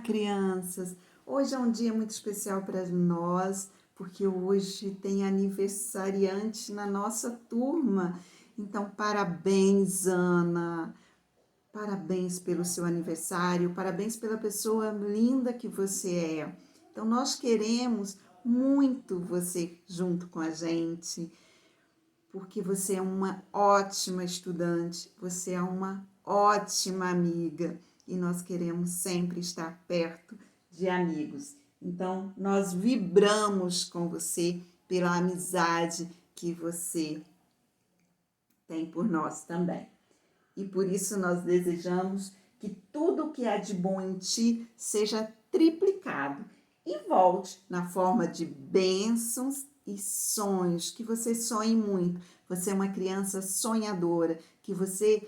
crianças! Hoje é um dia muito especial para nós, porque hoje tem aniversariante na nossa turma. Então, parabéns, Ana! Parabéns pelo seu aniversário, parabéns pela pessoa linda que você é. Então, nós queremos muito você junto com a gente, porque você é uma ótima estudante, você é uma ótima amiga e nós queremos sempre estar perto de amigos. Então, nós vibramos com você pela amizade que você tem por nós também. E por isso nós desejamos que tudo que há de bom em ti seja triplicado e volte na forma de bênçãos e sonhos, que você sonhe muito. Você é uma criança sonhadora, que você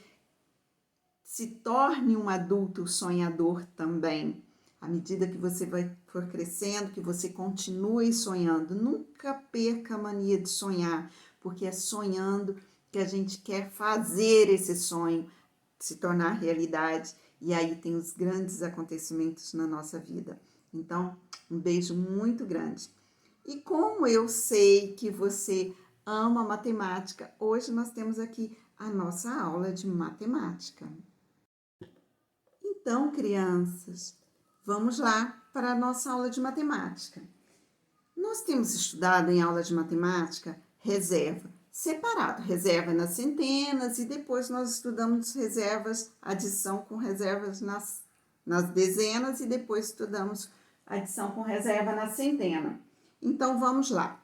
se torne um adulto sonhador também. À medida que você for crescendo, que você continue sonhando. Nunca perca a mania de sonhar, porque é sonhando que a gente quer fazer esse sonho se tornar realidade. E aí tem os grandes acontecimentos na nossa vida. Então, um beijo muito grande. E como eu sei que você ama matemática, hoje nós temos aqui a nossa aula de matemática. Então, crianças, vamos lá para a nossa aula de matemática. Nós temos estudado em aula de matemática reserva, separado, reserva nas centenas e depois nós estudamos reservas, adição com reservas nas dezenas e depois estudamos adição com reserva na centena. Então, vamos lá.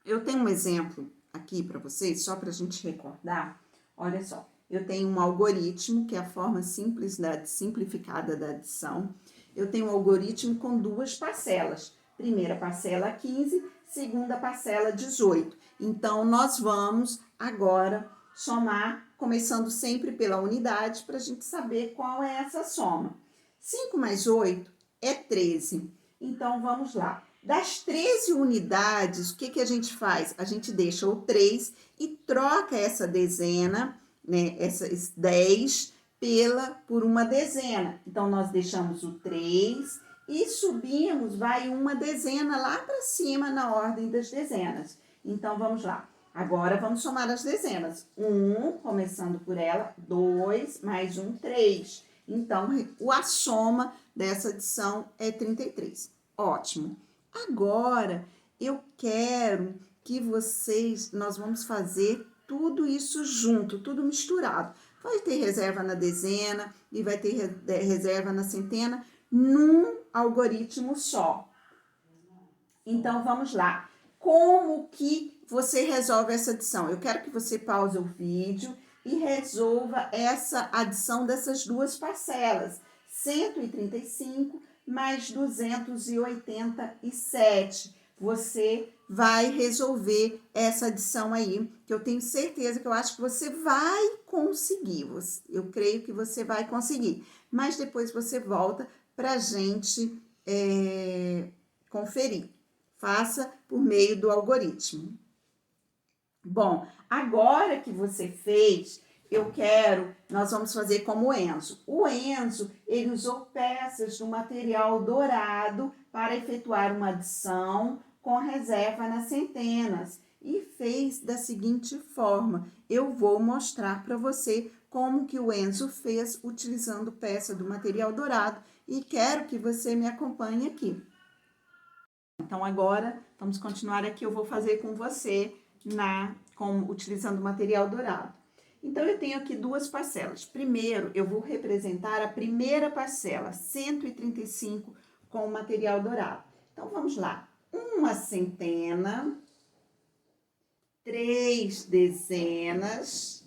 Eu tenho um exemplo aqui para vocês, só para a gente recordar. Olha só, eu tenho um algoritmo, que é a forma simples simplificada da adição. Eu tenho um algoritmo com duas parcelas. Primeira parcela 15, segunda parcela 18. Então, nós vamos agora somar, começando sempre pela unidade, para a gente saber qual é essa soma. 5 mais 8 é 13. Então, vamos lá. Das 13 unidades, o que a gente faz? A gente deixa o 3 e troca essa dezena, né, essas 10, por uma dezena. Então, nós deixamos o 3 e subimos, vai uma dezena lá para cima na ordem das dezenas. Então, vamos lá. Agora, vamos somar as dezenas. 1, começando por ela, 2, mais 1, 3. Então, a soma dessa adição é 33. Ótimo. Agora, eu quero que nós vamos fazer tudo isso junto, tudo misturado. Vai ter reserva na dezena e vai ter reserva na centena num algoritmo só. Então, vamos lá. Como que você resolve essa adição? Eu quero que você pause o vídeo e resolva essa adição dessas duas parcelas. 135 mais 287. Você vai resolver essa adição aí, que eu tenho certeza que eu acho que você vai conseguir. Eu creio que você vai conseguir. Mas depois você volta para a gente conferir. Faça por meio do algoritmo. Bom, agora que você fez, nós vamos fazer como o Enzo. O Enzo, ele usou peças do material dourado para efetuar uma adição com reserva nas centenas e fez da seguinte forma. Eu vou mostrar para você como que o Enzo fez utilizando peça do material dourado e quero que você me acompanhe aqui. Então, agora, vamos continuar aqui, eu vou fazer com você utilizando o material dourado. Então, eu tenho aqui duas parcelas. Primeiro, eu vou representar a primeira parcela, 135, com o material dourado. Então, vamos lá. Uma centena, 3 dezenas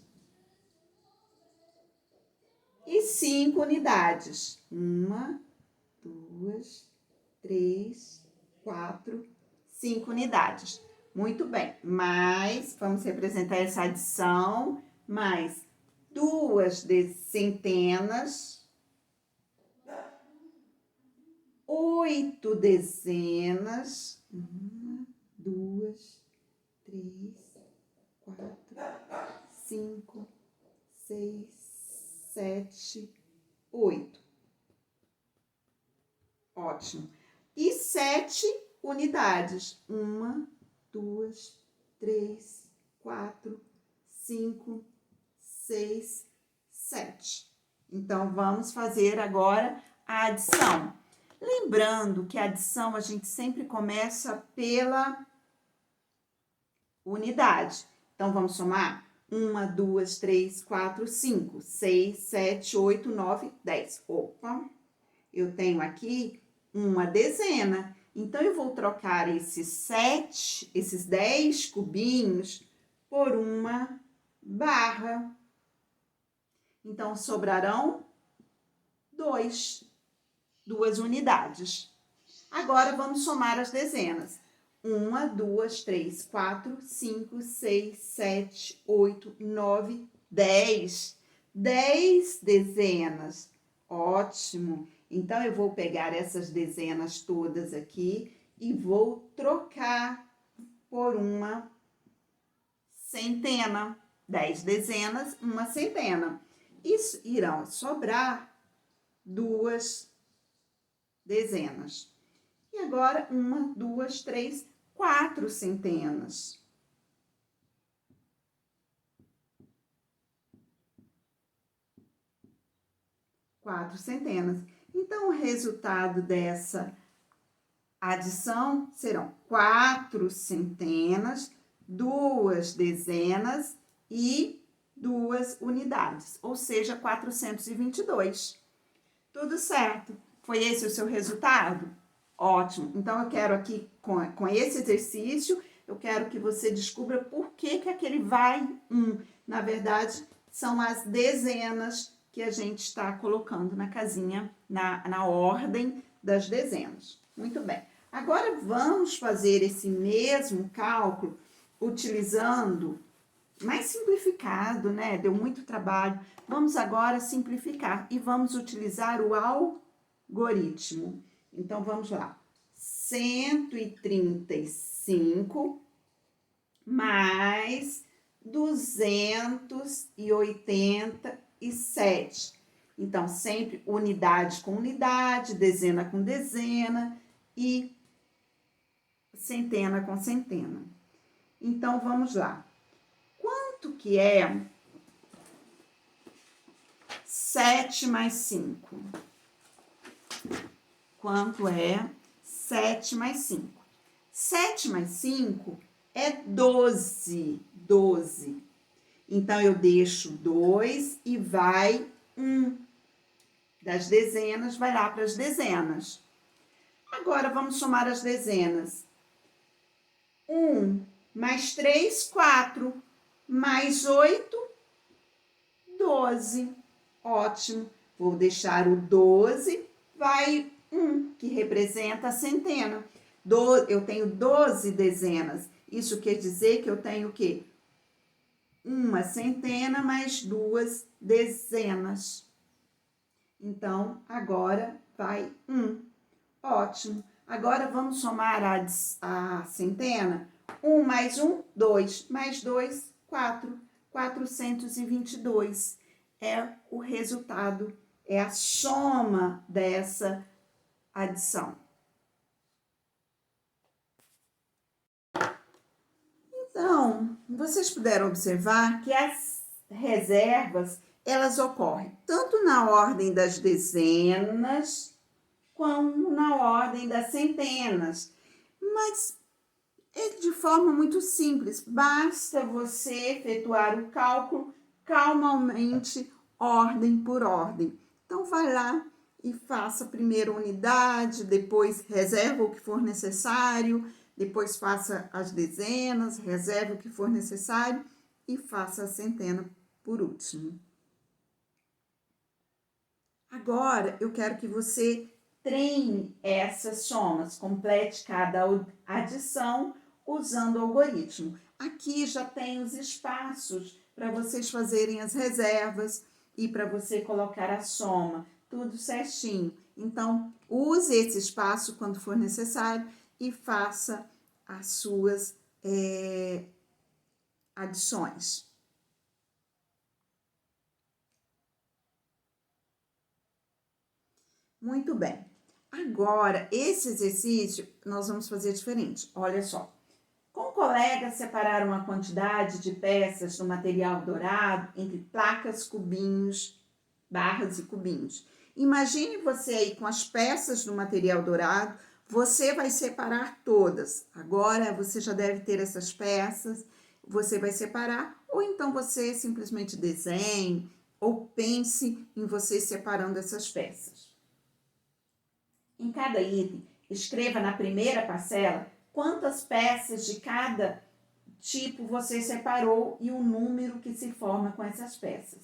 e 5 unidades. 1, 2, 3, 4, 5 unidades. Muito bem, mas vamos representar essa adição, mais 2 centenas, 8 dezenas, 1, 2, 3, 4, 5, 6, 7, 8. Ótimo. E 7 unidades. 1, 2, 3, 4, 5, 6, 7. Então, vamos fazer agora a adição. Lembrando que a adição a gente sempre começa pela unidade. Então, vamos somar? 1, 2, 3, 4, 5, 6, 7, 8, 9, 10. Opa! Eu tenho aqui uma dezena. Então, eu vou trocar esses 10 cubinhos por uma barra. Então, sobrarão 2 unidades. Agora, vamos somar as dezenas. 1, 2, 3, 4, 5, 6, 7, 8, 9, 10. 10 dezenas. Ótimo! Então, eu vou pegar essas dezenas todas aqui e vou trocar por uma centena. 10 dezenas, uma centena. Isso irão sobrar 2 dezenas. E agora, 1, 2, 3, 4 centenas. 4 centenas. Então, o resultado dessa adição serão 4 centenas, 2 dezenas e 2 unidades, ou seja, 422. Tudo certo? Foi esse o seu resultado? Ótimo. Então, eu quero aqui, com esse exercício, eu quero que você descubra por que aquele vai 1. Na verdade, são as dezenas que a gente está colocando na casinha, na ordem das dezenas. Muito bem. Agora, vamos fazer esse mesmo cálculo utilizando mais simplificado, né? Deu muito trabalho. Vamos agora simplificar e vamos utilizar o algoritmo. Então, vamos lá. 135 mais 287. Então, sempre unidade com unidade, dezena com dezena e centena com centena. Então, vamos lá. Quanto que é 7 mais 5? Quanto é 7 mais 5? 7 mais 5 é 12. 12. Então, eu deixo 2 e vai 1. Das dezenas, vai lá para as dezenas. Agora, vamos somar as dezenas. 1 mais 3, 4. Mais 8, 12. Ótimo. Vou deixar o 12, vai 1, que representa a centena. Eu tenho 12 dezenas. Isso quer dizer que eu tenho o quê? Uma centena mais 2 dezenas. Então, agora vai 1. Ótimo. Agora, vamos somar a centena. 1 mais 1, 2. Mais 2, 4. 422. É o resultado, é a soma dessa adição. Então, vocês puderam observar que as reservas, elas ocorrem tanto na ordem das dezenas, como na ordem das centenas. Mas é de forma muito simples, basta você efetuar o cálculo calmamente, ordem por ordem. Então, vai lá e faça primeiro a unidade, depois reserva o que for necessário, depois faça as dezenas, reserva o que for necessário e faça a centena por último. Agora, eu quero que você treine essas somas, complete cada adição usando o algoritmo. Aqui já tem os espaços para vocês fazerem as reservas e para você colocar a soma, tudo certinho. Então, use esse espaço quando for necessário e faça as suas adições. Muito bem. Agora, esse exercício nós vamos fazer diferente. Olha só. Com colegas separaram a quantidade de peças do material dourado entre placas, cubinhos, barras e cubinhos. Imagine você aí com as peças do material dourado, você vai separar todas. Agora você já deve ter essas peças, você vai separar, ou então você simplesmente desenhe ou pense em você separando essas peças. Em cada item, escreva na primeira parcela quantas peças de cada tipo você separou e o número que se forma com essas peças.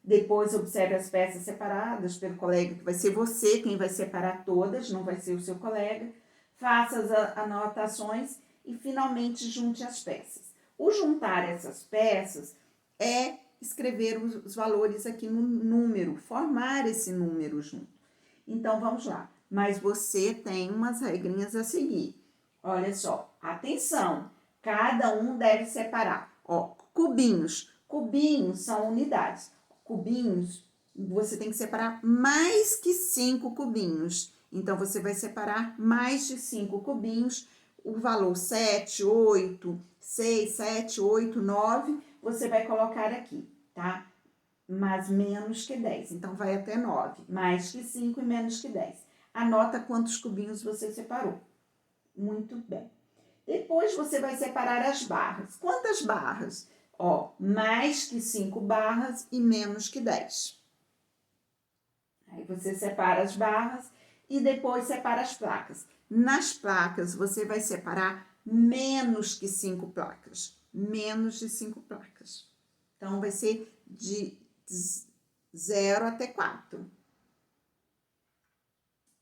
Depois, observe as peças separadas pelo colega, que vai ser você quem vai separar todas, não vai ser o seu colega. Faça as anotações e, finalmente, junte as peças. O juntar essas peças é escrever os valores aqui no número, formar esse número junto. Então, vamos lá. Mas você tem umas regrinhas a seguir. Olha só, atenção, cada um deve separar. Ó, cubinhos. Cubinhos são unidades. Cubinhos, você tem que separar mais que 5 cubinhos. Então, você vai separar mais de 5 cubinhos. O valor 7, 8, 6, 7, 8, 9, você vai colocar aqui, tá? Mas menos que 10. Então, vai até 9. Mais que 5 e menos que 10. Anota quantos cubinhos você separou. Muito bem. Depois você vai separar as barras. Quantas barras? Ó, mais que 5 barras e menos que 10. Aí você separa as barras e depois separa as placas. Nas placas você vai separar menos que 5 placas. Menos de 5 placas. Então vai ser de 0 até 4.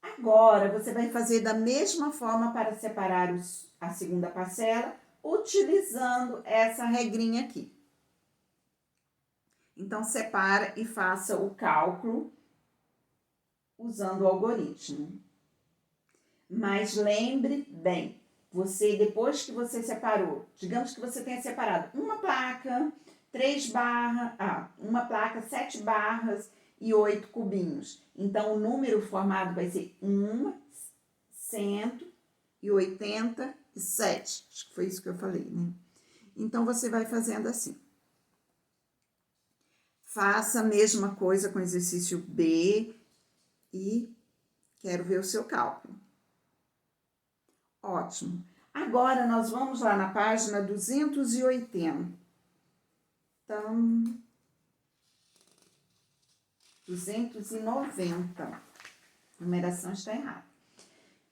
Agora, você vai fazer da mesma forma para separar a segunda parcela, utilizando essa regrinha aqui. Então, separa e faça o cálculo usando o algoritmo. Mas lembre bem, você, depois que você separou, digamos que você tenha separado uma placa, 3 barras, uma placa, 7 barras e 8 cubinhos. Então, o número formado vai ser 187. Acho que foi isso que eu falei, né? Então, você vai fazendo assim. Faça a mesma coisa com o exercício B e quero ver o seu cálculo. Ótimo. Agora, nós vamos lá na página 280. Então, 290. A numeração está errada.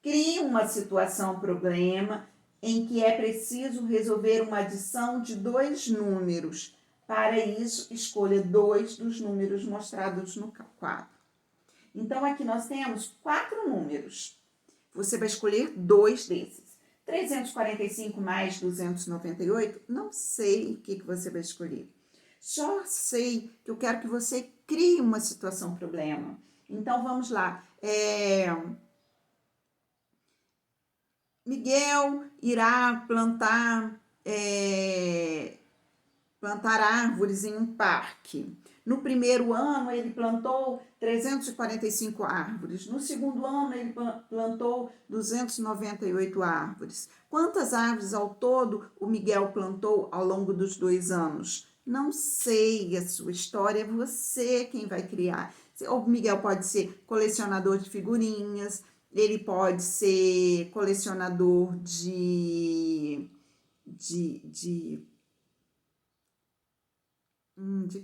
Crie uma situação problema em que é preciso resolver uma adição de 2 números. Para isso, escolha 2 dos números mostrados no quadro. Então, aqui nós temos 4 números. Você vai escolher 2 desses. 345 mais 298, não sei o que você vai escolher. Só sei que eu quero que você crie uma situação problema. Então, vamos lá. Miguel irá plantar árvores em um parque. No primeiro ano, ele plantou 345 árvores. No segundo ano, ele plantou 298 árvores. Quantas árvores ao todo o Miguel plantou ao longo dos 2 anos? Não sei, a sua história é você quem vai criar. O Miguel pode ser colecionador de figurinhas, ele pode ser colecionador de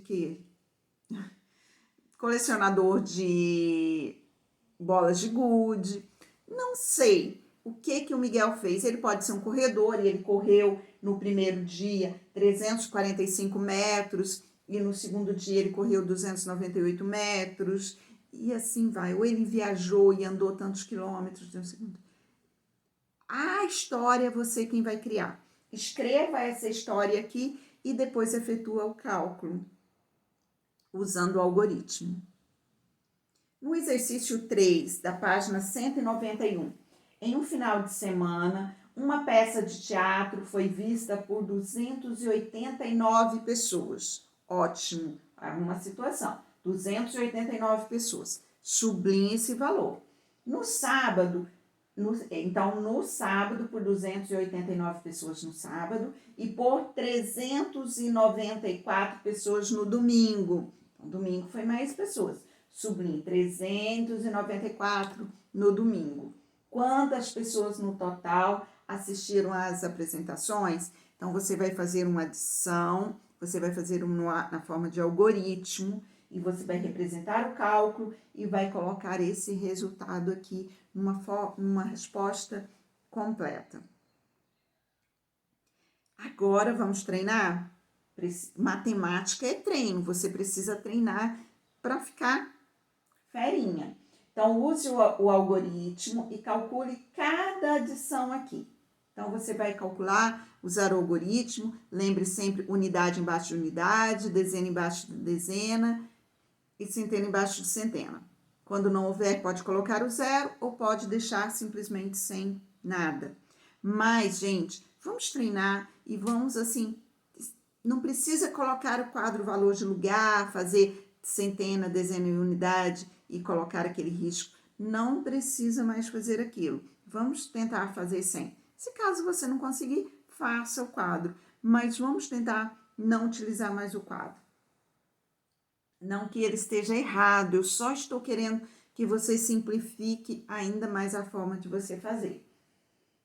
quê? Colecionador de bolas de gude. Não sei o que o Miguel fez. Ele pode ser um corredor e ele correu no primeiro dia 345 metros e no segundo dia ele correu 298 metros e assim vai. Ou ele viajou e andou tantos quilômetros no segundo. A história é você quem vai criar. Escreva essa história aqui e depois efetua o cálculo usando o algoritmo. No exercício 3, da página 191, em um final de semana, uma peça de teatro foi vista por 289 pessoas. Ótimo, uma situação. 289 pessoas. Sublinhe esse valor. No sábado, então, no sábado, por 289 pessoas no sábado e por 394 pessoas no domingo. Então, domingo foi mais pessoas. Sublinhe, 394 no domingo. Quantas pessoas no total assistiram às apresentações? Então, você vai fazer uma adição, você vai fazer na forma de algoritmo, e você vai representar o cálculo e vai colocar esse resultado aqui numa resposta completa. Agora vamos treinar? Matemática é treino, você precisa treinar para ficar ferinha. Então, use o algoritmo e calcule cada adição aqui. Então, você vai calcular, usar o algoritmo, lembre sempre unidade embaixo de unidade, dezena embaixo de dezena e centena embaixo de centena. Quando não houver, pode colocar o zero ou pode deixar simplesmente sem nada. Mas, gente, vamos treinar e vamos assim, não precisa colocar o quadro valor de lugar, fazer centena, dezena e unidade e colocar aquele risco. Não precisa mais fazer aquilo. Vamos tentar fazer sem. Se caso você não conseguir, faça o quadro. Mas vamos tentar não utilizar mais o quadro. Não que ele esteja errado, eu só estou querendo que você simplifique ainda mais a forma de você fazer.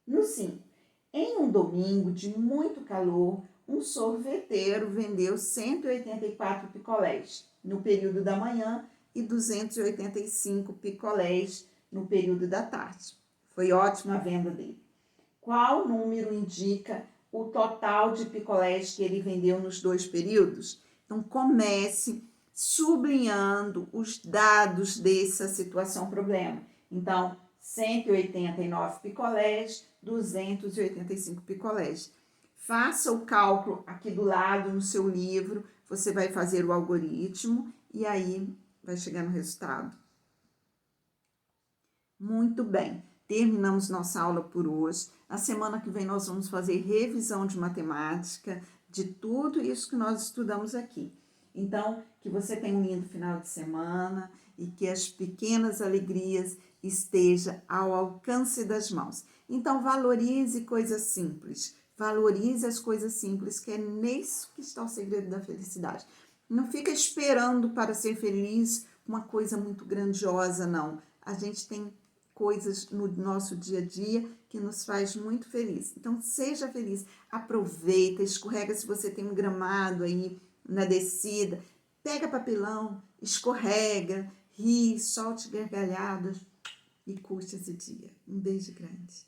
No 5, em um domingo de muito calor, um sorveteiro vendeu 184 picolés no período da manhã e 285 picolés no período da tarde. Foi ótima a venda dele. Qual número indica o total de picolés que ele vendeu nos 2 períodos? Então, comece sublinhando os dados dessa situação problema. Então, 189 picolés, 285 picolés. Faça o cálculo aqui do lado no seu livro, você vai fazer o algoritmo e aí vai chegar no resultado. Muito bem, terminamos nossa aula por hoje. Na semana que vem nós vamos fazer revisão de matemática, de tudo isso que nós estudamos aqui. Então, que você tenha um lindo final de semana e que as pequenas alegrias estejam ao alcance das mãos. Então, valorize coisas simples. Valorize as coisas simples, que é nisso que está o segredo da felicidade. Não fica esperando para ser feliz uma coisa muito grandiosa, não. A gente tem coisas no nosso dia a dia que nos faz muito feliz. Então, seja feliz, aproveita, escorrega se você tem um gramado aí na descida, pega papelão, escorrega, ri, solte gargalhadas e curte esse dia. Um beijo grande.